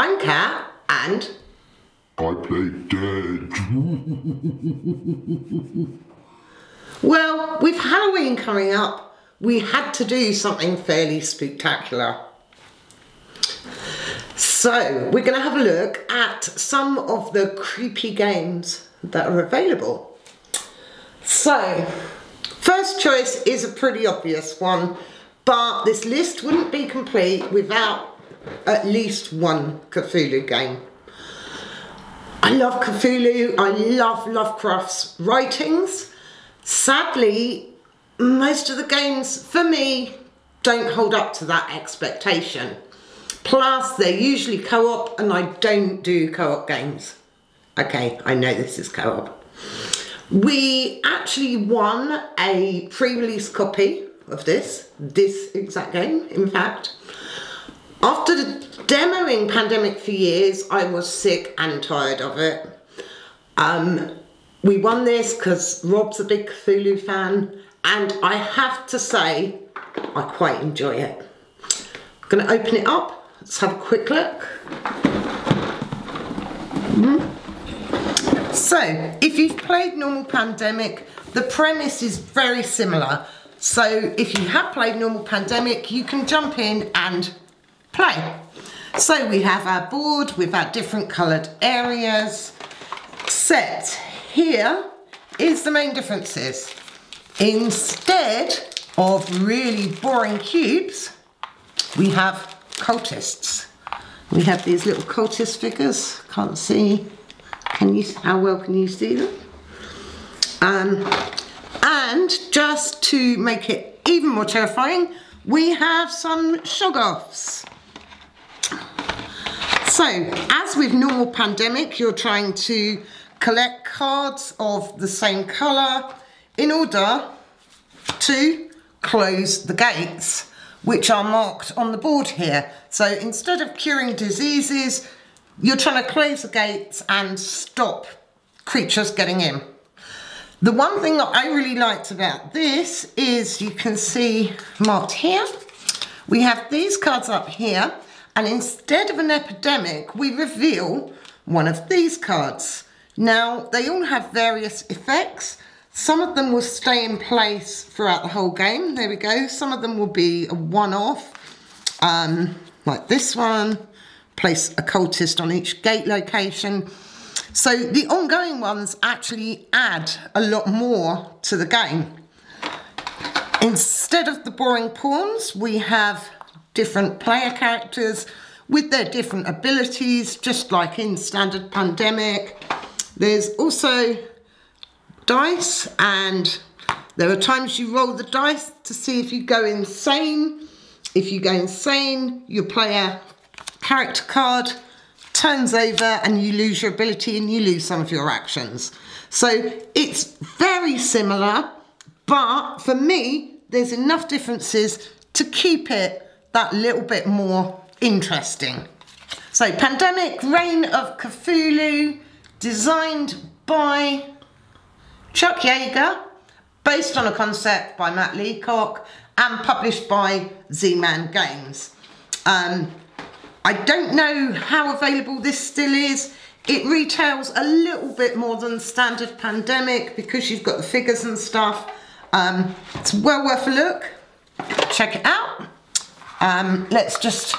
I'm Kat, and I play dead. well, with Halloween coming up, we had to do something fairly spectacular. So we're going to have a look at some of the creepy games that are available. So, first choice is a pretty obvious one, but this list wouldn't be complete without at least one Cthulhu game. I love Cthulhu, I love Lovecraft's writings. Sadly, most of the games, for me, don't hold up to that expectation. Plus, they're usually co-op, and I don't do co-op games. Okay, I know this is co-op. We actually won a pre-release copy of this exact game, in fact. After demoing Pandemic for years, I was sick and tired of it. We won this because Rob's a big Cthulhu fan, and I have to say, I quite enjoy it. I'm going to open it up. Let's have a quick look. So, if you've played normal Pandemic, the premise is very similar. So, if you have played normal Pandemic, you can jump in and play. So we have our board with our different coloured areas. Except here is the main differences. Instead of really boring cubes, we have cultists. We have these little cultist figures. Can't see. How well can you see them? And just to make it even more terrifying, we have some shoggoths. So, as with normal Pandemic, you're trying to collect cards of the same colour in order to close the gates, which are marked on the board here. So instead of curing diseases, you're trying to close the gates and stop creatures getting in. The one thing that I really liked about this is you can see marked here, we have these cards up here, and instead of an epidemic, we reveal one of these cards. Now, they all have various effects. Some of them will stay in place throughout the whole game. There we go. Some of them will be a one-off, like this one. Place a cultist on each gate location. So the ongoing ones actually add a lot more to the game. Instead of the boring pawns, we have different player characters with their different abilities, just like in standard Pandemic. There's also dice, and there are times you roll the dice to see if you go insane. If you go insane, your player character card turns over and you lose your ability and you lose some of your actions. So it's very similar, but for me, there's enough differences to keep it that little bit more interesting. So Pandemic, Reign of Cthulhu, designed by Chuck Yeager, based on a concept by Matt Leacock, and published by Z-Man Games. I don't know how available this still is. It retails a little bit more than standard Pandemic because you've got the figures and stuff. It's well worth a look. Check it out. Let's just...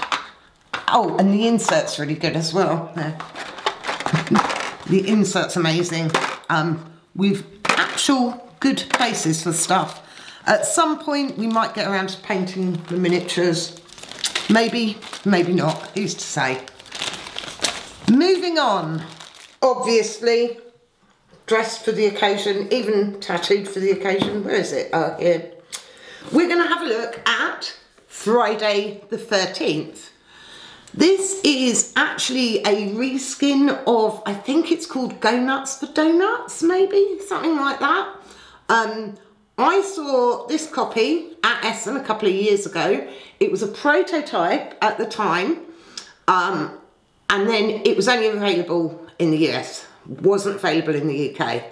Oh, and the insert's really good as well. The insert's amazing. With actual good places for stuff. At some point, we might get around to painting the miniatures. Maybe, maybe not, who's to say. Moving on, obviously, dressed for the occasion, even tattooed for the occasion. Where is it? Oh, here. We're going to have a look at Friday the 13th. This is actually a reskin of, I think it's called Go Nuts for Donuts, maybe, something like that. I saw this copy at Essen a couple of years ago. It was a prototype at the time, and then it was only available in the US, wasn't available in the UK.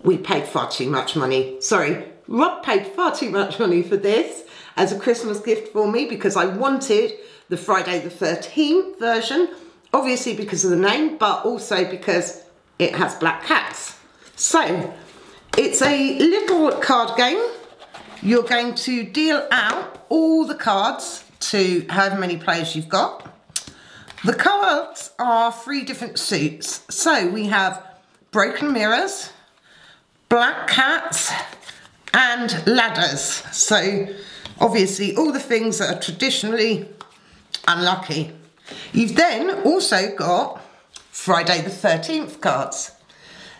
We paid far too much money. Sorry, Rob paid far too much money for this as a Christmas gift for me because I wanted the Friday the 13th version, obviously because of the name, but also because it has black cats. So, it's a little card game. You're going to deal out all the cards to however many players you've got. The cards are 3 different suits. So we have broken mirrors, black cats, and ladders. So obviously all the things that are traditionally unlucky. You've then also got Friday the 13th cards.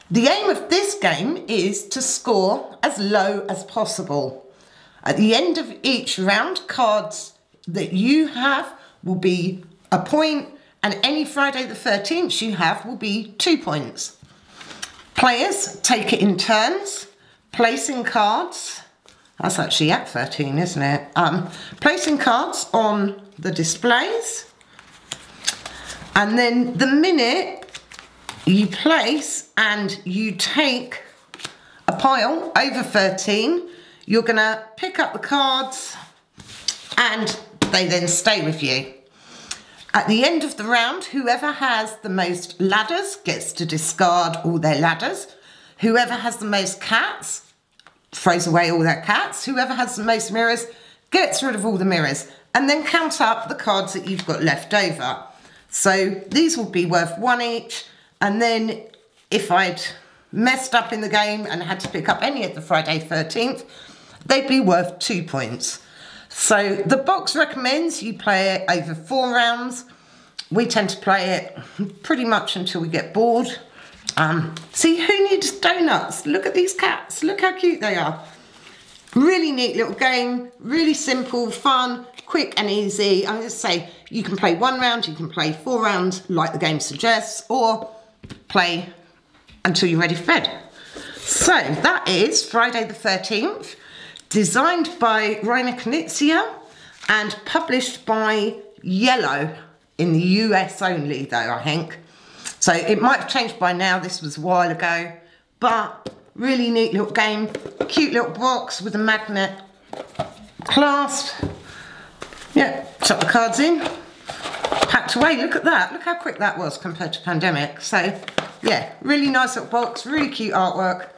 The aim of this game is to score as low as possible. At the end of each round, cards that you have will be a point, and any Friday the 13th you have will be 2 points. Players take it in turns, placing cards. That's actually at 13, isn't it? Placing cards on the displays. And then the minute you place and you take a pile over 13, you're going to pick up the cards and they then stay with you. At the end of the round, whoever has the most ladders gets to discard all their ladders. Whoever has the most cats throws away all their cats. Whoever has the most mirrors gets rid of all the mirrors, and then count up the cards that you've got left over. So these will be worth 1 each, and then if I'd messed up in the game and had to pick up any of the Friday 13th, they'd be worth 2 points. So the box recommends you play it over 4 rounds. We tend to play it pretty much until we get bored. See, who needs donuts? Look at these cats, look how cute they are. Really neat little game, really simple, fun, quick and easy. I'm going to say you can play 1 round, you can play 4 rounds like the game suggests, or play until you're ready for bed. So that is Friday the 13th. Designed by Reiner Knizia and published by Yellow in the US only though, I think. So it might have changed by now, this was a while ago, but really neat little game, cute little box with a magnet clasp. Yeah, chuck the cards in, packed away, look at that, look how quick that was compared to Pandemic. So yeah, really nice little box, really cute artwork,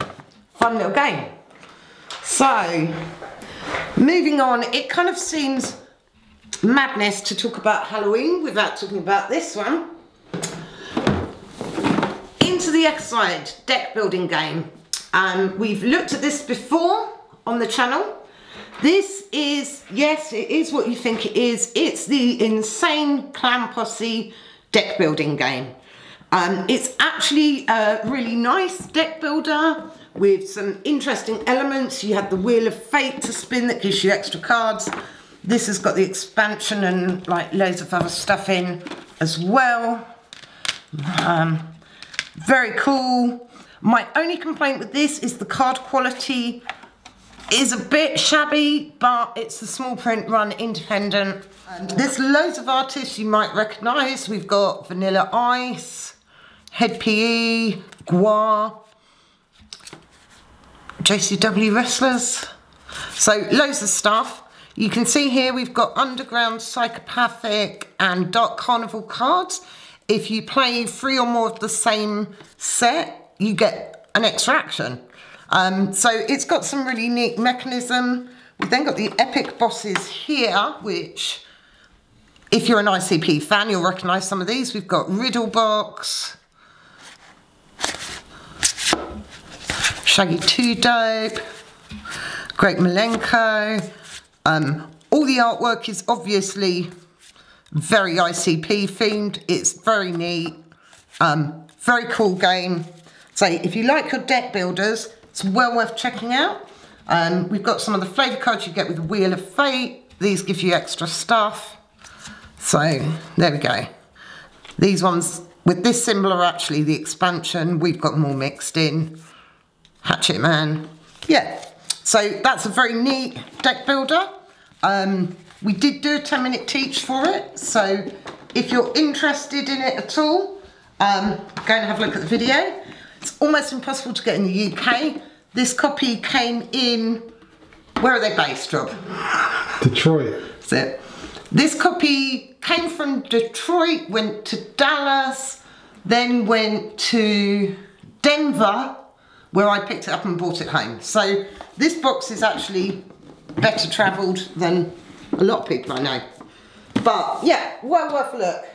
fun little game. So, moving on, it kind of seems madness to talk about Halloween without talking about this one. Into the X-Side deck building game. We've looked at this before on the channel. This is, yes, it is what you think it is. It's the Insane Clan Posse deck building game. It's actually a really nice deck builder with some interesting elements. You have the Wheel of Fate to spin that gives you extra cards. This has got the expansion and like loads of other stuff in as well. Very cool. My only complaint with this is the card quality is a bit shabby, but it's a small print run independent. And there's loads of artists you might recognise. We've got Vanilla Ice, Head PE, Gua, JCW Wrestlers, so loads of stuff. You can see here we've got Underground, Psychopathic and Dark Carnival cards. If you play 3 or more of the same set, you get an extra action. So it's got some really neat mechanism. We've then got the Epic Bosses here, which if you're an ICP fan, you'll recognise some of these. We've got Riddlebox, Shaggy 2 Dope, Great Malenko. All the artwork is obviously very ICP themed. It's very neat, very cool game. So if you like your deck builders, it's well worth checking out. We've got some of the flavour cards you get with the Wheel of Fate. These give you extra stuff. So there we go. These ones with this symbol are actually the expansion. We've got them all mixed in. Hatchet Man. Yeah, so that's a very neat deck builder. We did do a 10-minute teach for it, so if you're interested in it at all, go and have a look at the video. It's almost impossible to get in the UK. This copy came in, where are they based, Rob? Detroit. That's it. This copy came from Detroit, went to Dallas, then went to Denver, where I picked it up and brought it home. So this box is actually better travelled than a lot of people I know. But yeah, well worth a look.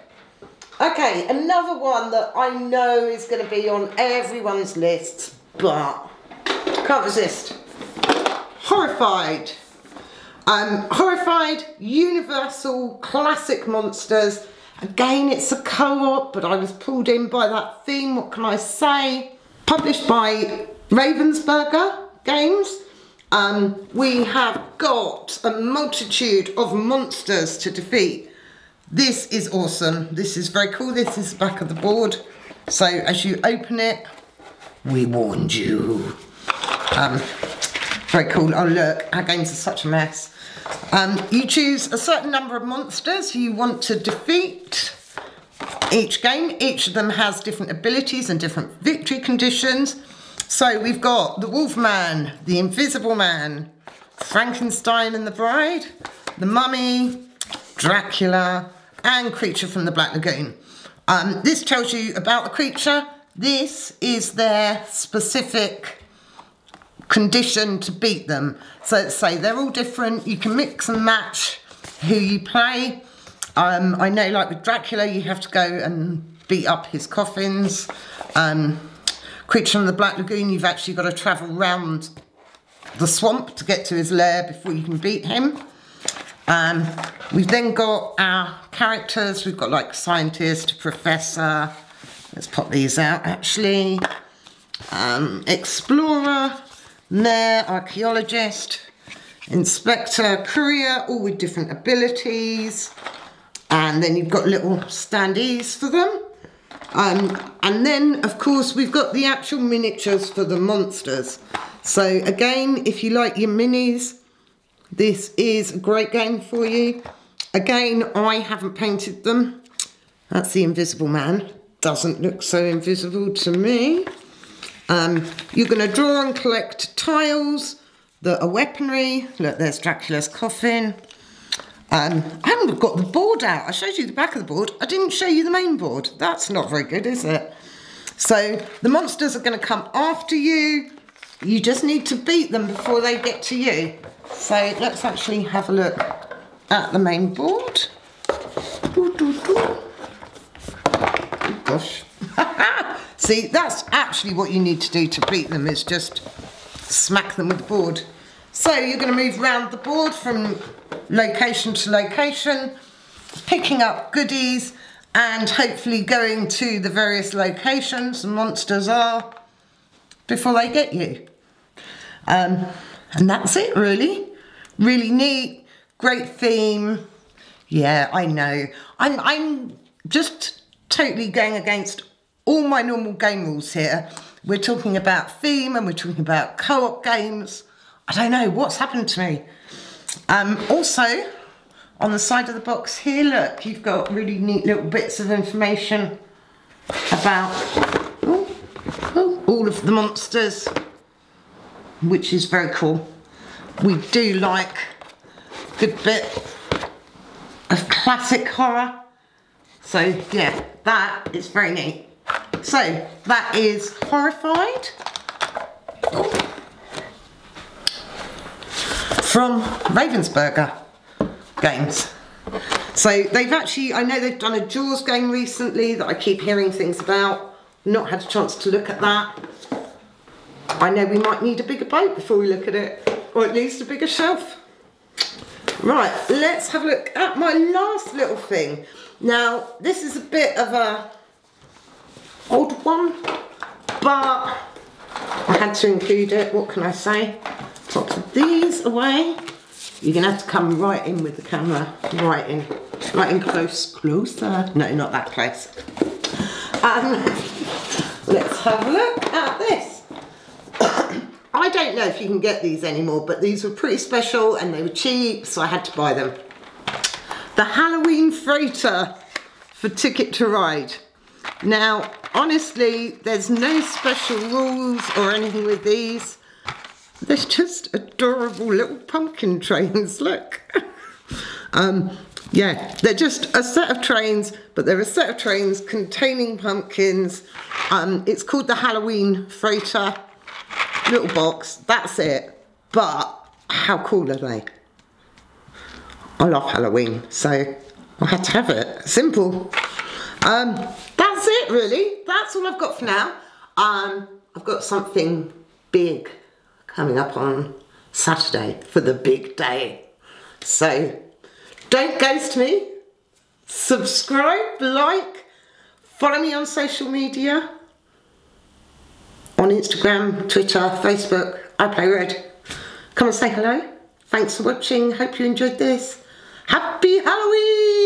Okay, another one that I know is going to be on everyone's list, but can't resist. Horrified. Horrified, Universal Classic Monsters. Again, it's a co-op, but I was pulled in by that theme, what can I say? Published by Ravensburger Games. We have got a multitude of monsters to defeat. This is awesome. This is very cool. This is the back of the board. So as you open it, we warned you. Very cool. Oh look, our games are such a mess. You choose a certain number of monsters you want to defeat each game. Each of them has different abilities and different victory conditions. So we've got the Wolfman, the Invisible Man, Frankenstein and the Bride, the Mummy, Dracula, and Creature from the Black Lagoon. This tells you about the creature. This is their specific condition to beat them. So let's say they're all different. You can mix and match who you play. I know, like with Dracula, you have to go and beat up his coffins. Creature from the Black Lagoon, you've actually got to travel around the swamp to get to his lair before you can beat him. We've then got our characters. We've got like scientist, professor. Let's pop these out actually. Explorer, mayor, archaeologist, inspector, courier, all with different abilities. And then you've got little standees for them. And then, of course, we've got the actual miniatures for the monsters. So again, if you like your minis, this is a great game for you. Again, I haven't painted them. That's the Invisible Man. Doesn't look so invisible to me. You're going to draw and collect tiles that are weaponry. Look, there's Dracula's coffin. I haven't got the board out. I showed you the back of the board. I didn't show you the main board. That's not very good, is it? So the monsters are going to come after you. You just need to beat them before they get to you. So let's actually have a look at the main board. Oh gosh. See, that's actually what you need to do to beat them, is just smack them with the board. So you're going to move around the board from location to location, picking up goodies and hopefully going to the various locations the monsters are before they get you. And that's it, really. Really neat, great theme. Yeah, I know. I'm just totally going against all my normal game rules here. We're talking about theme and we're talking about co-op games. I don't know what's happened to me. Also, on the side of the box here, look, you've got really neat little bits of information about all of the monsters, which is very cool. We do like a good bit of classic horror. So yeah, that is very neat. So that is Horrified from Ravensburger Games. So they've actually, I know they've done a Jaws game recently that I keep hearing things about. Not had a chance to look at that. I know we might need a bigger boat before we look at it, or at least a bigger shelf. Right, let's have a look at my last little thing. Now, this is a bit of a odd one, but I had to include it. What can I say? Pop these away. You're gonna have to come right in with the camera, right in closer. No, not that close. Let's have a look at this. I don't know if you can get these anymore, but these were pretty special and they were cheap, so I had to buy them. The Halloween Freighter for Ticket to Ride. Now, honestly, there's no special rules or anything with these. They're just adorable little pumpkin trains, look. Yeah, they're just a set of trains, but they're a set of trains containing pumpkins. It's called the Halloween Freighter. Little box, that's it. But how cool are they? I love Halloween, so I had to have it. Simple. That's it really. That's all I've got for now. I've got something big coming up on Saturday for the big day. So don't ghost me. Subscribe, like, follow me on social media. On Instagram, Twitter, Facebook, I Play Red. Come and say hello. Thanks for watching. Hope you enjoyed this. Happy Halloween!